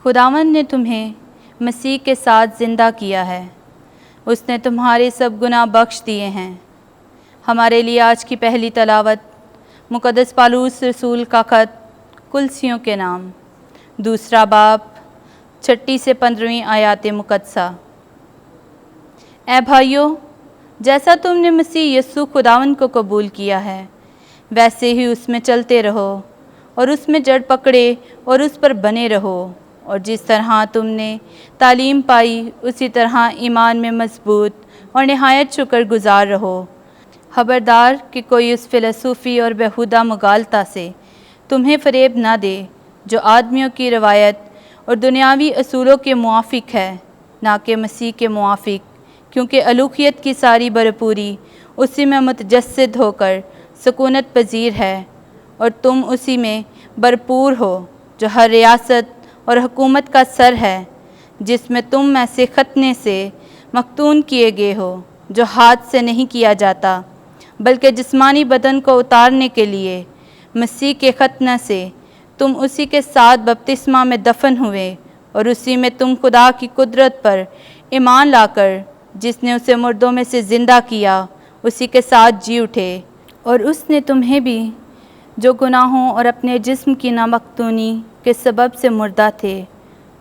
خداوند نے تمہیں مسیح کے ساتھ زندہ کیا ہے، اس نے تمہارے سب گناہ بخش دیے ہیں۔ ہمارے لیے آج کی پہلی تلاوت مقدس پالوس رسول کا خط کلسیوں کے نام، دوسرا باب 6 سے 15 آیات مقدسہ۔ اے بھائیو، جیسا تم نے مسیح یسوع خداوند کو قبول کیا ہے، ویسے ہی اس میں چلتے رہو اور اس میں جڑ پکڑے اور اس پر بنے رہو، اور جس طرح تم نے تعلیم پائی اسی طرح ایمان میں مضبوط اور نہایت شکر گزار رہو۔ خبردار کہ کوئی اس فلسفی اور بیہودہ مغالطہ سے تمہیں فریب نہ دے جو آدمیوں کی روایت اور دنیاوی اصولوں کے موافق ہے، نہ کہ مسیح کے موافق، کیونکہ الوہیت کی ساری بھرپوری اسی میں متجسد ہو کر سکونت پذیر ہے، اور تم اسی میں بھرپور ہو جو ہر ریاست اور حکومت کا سر ہے، جس میں تم میں سے ختنے سے مختون کیے گئے ہو، جو ہاتھ سے نہیں کیا جاتا، بلکہ جسمانی بدن کو اتارنے کے لیے مسیح کے ختنہ سے تم اسی کے ساتھ بپتسمہ میں دفن ہوئے، اور اسی میں تم خدا کی قدرت پر ایمان لا کر جس نے اسے مردوں میں سے زندہ کیا اسی کے ساتھ جی اٹھے، اور اس نے تمہیں بھی جو گناہوں اور اپنے جسم کی نامختونی کے سبب سے مردہ تھے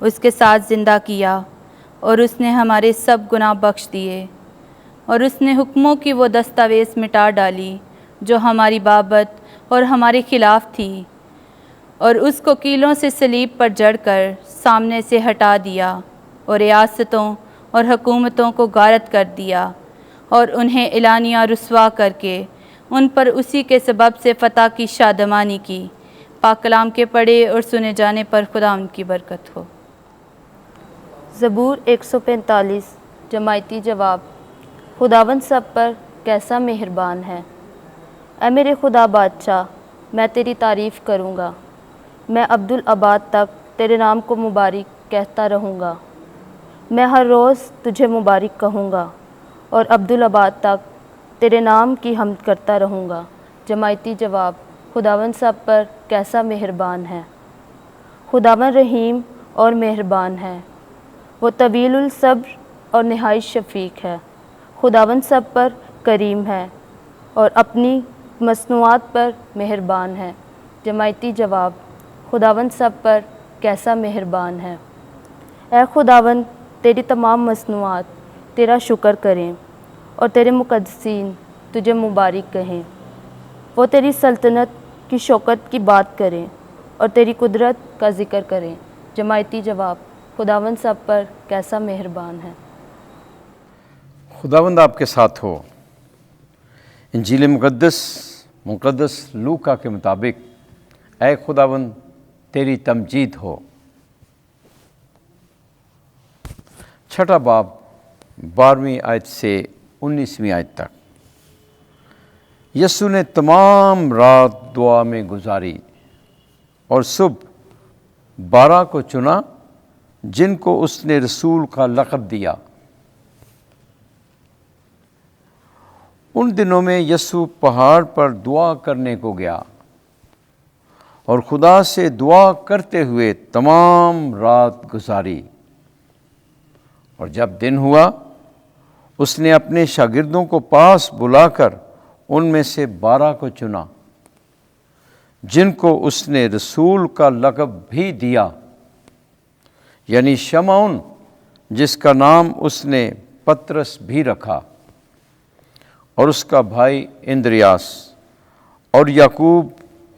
اس کے ساتھ زندہ کیا، اور اس نے ہمارے سب گناہ بخش دیے، اور اس نے حکموں کی وہ دستاویز مٹا ڈالی جو ہماری بابت اور ہمارے خلاف تھی، اور اس کو کیلوں سے صلیب پر جڑ کر سامنے سے ہٹا دیا، اور ریاستوں اور حکومتوں کو غارت کر دیا، اور انہیں اعلانیہ رسوا کر کے ان پر اسی کے سبب سے فتح کی شادمانی کی۔ پاک کلام کے پڑھے اور سنے جانے پر خدا ان کی برکت ہو۔ زبور 145 جماعتی جواب۔ خداوند سب پر کیسا مہربان ہے۔ اے میرے خدا بادشاہ، میں تیری تعریف کروں گا، میں عبدالآباد تک تیرے نام کو مبارک کہتا رہوں گا۔ میں ہر روز تجھے مبارک کہوں گا اور عبدالآباد تک تیرے نام کی حمد کرتا رہوں گا۔ جماعتی جواب۔ خداوند سب پر کیسا مہربان ہے۔ خداوند رحیم اور مہربان ہے، وہ طویل الصبر اور نہایت شفیق ہے۔ خداوند سب پر کریم ہے اور اپنی مصنوعات پر مہربان ہے۔ جماعتی جواب۔ خداوند سب پر کیسا مہربان ہے۔ اے خداوند، تیری تمام مصنوعات تیرا شکر کریں اور تیرے مقدسین تجھے مبارک کہیں۔ وہ تیری سلطنت کی شوکت کی بات کریں اور تیری قدرت کا ذکر کریں۔ جماعتی جواب۔ خداوند سب پر کیسا مہربان ہے۔ خداوند آپ کے ساتھ ہو۔ انجیل مقدس لوکا کے مطابق اے خداوند تیری تمجید ہو۔ 6 باب 12ویں آیت سے 19ویں آیت تک۔ یسوع نے تمام رات دعا میں گزاری اور صبح 12 کو چنا جن کو اس نے رسول کا لقب دیا۔ ان دنوں میں یسوع پہاڑ پر دعا کرنے کو گیا اور خدا سے دعا کرتے ہوئے تمام رات گزاری، اور جب دن ہوا اس نے اپنے شاگردوں کو پاس بلا کر ان میں سے 12 کو چنا جن کو اس نے رسول کا لقب بھی دیا، یعنی شمعون جس کا نام اس نے پترس بھی رکھا، اور اس کا بھائی اندریاس، اور یعقوب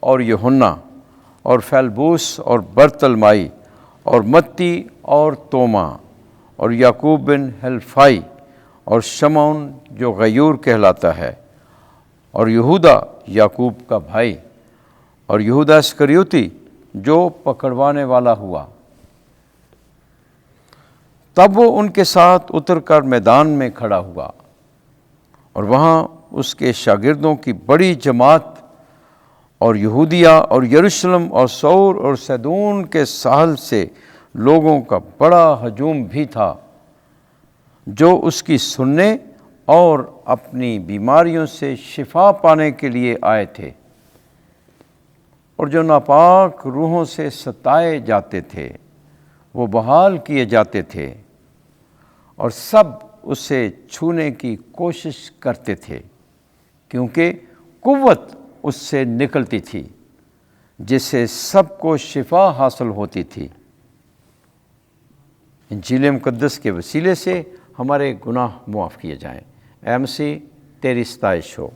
اور یوحنا، اور فیلبوس اور برتلمائی، اور متی اور توما، اور یعقوب بن حلفائی، اور شمعون جو غیور کہلاتا ہے، اور یہودا یعقوب کا بھائی، اور یہودا اسکریوتی جو پکڑوانے والا ہوا۔ تب وہ ان کے ساتھ اتر کر میدان میں کھڑا ہوا، اور وہاں اس کے شاگردوں کی بڑی جماعت اور یہودیہ اور یروشلم اور سور اور سیدون کے ساحل سے لوگوں کا بڑا ہجوم بھی تھا جو اس کی سننے اور اپنی بیماریوں سے شفا پانے کے لیے آئے تھے، اور جو ناپاک روحوں سے ستائے جاتے تھے وہ بحال کیے جاتے تھے اور سب اسے چھونے کی کوشش کرتے تھے، کیونکہ قوت اس سے نکلتی تھی جس سے سب کو شفا حاصل ہوتی تھی۔ انجیل مقدس کے وسیلے سے ہمارے گناہ معاف کیے جائیں۔ اے مسیح، تیری ستائش ہو۔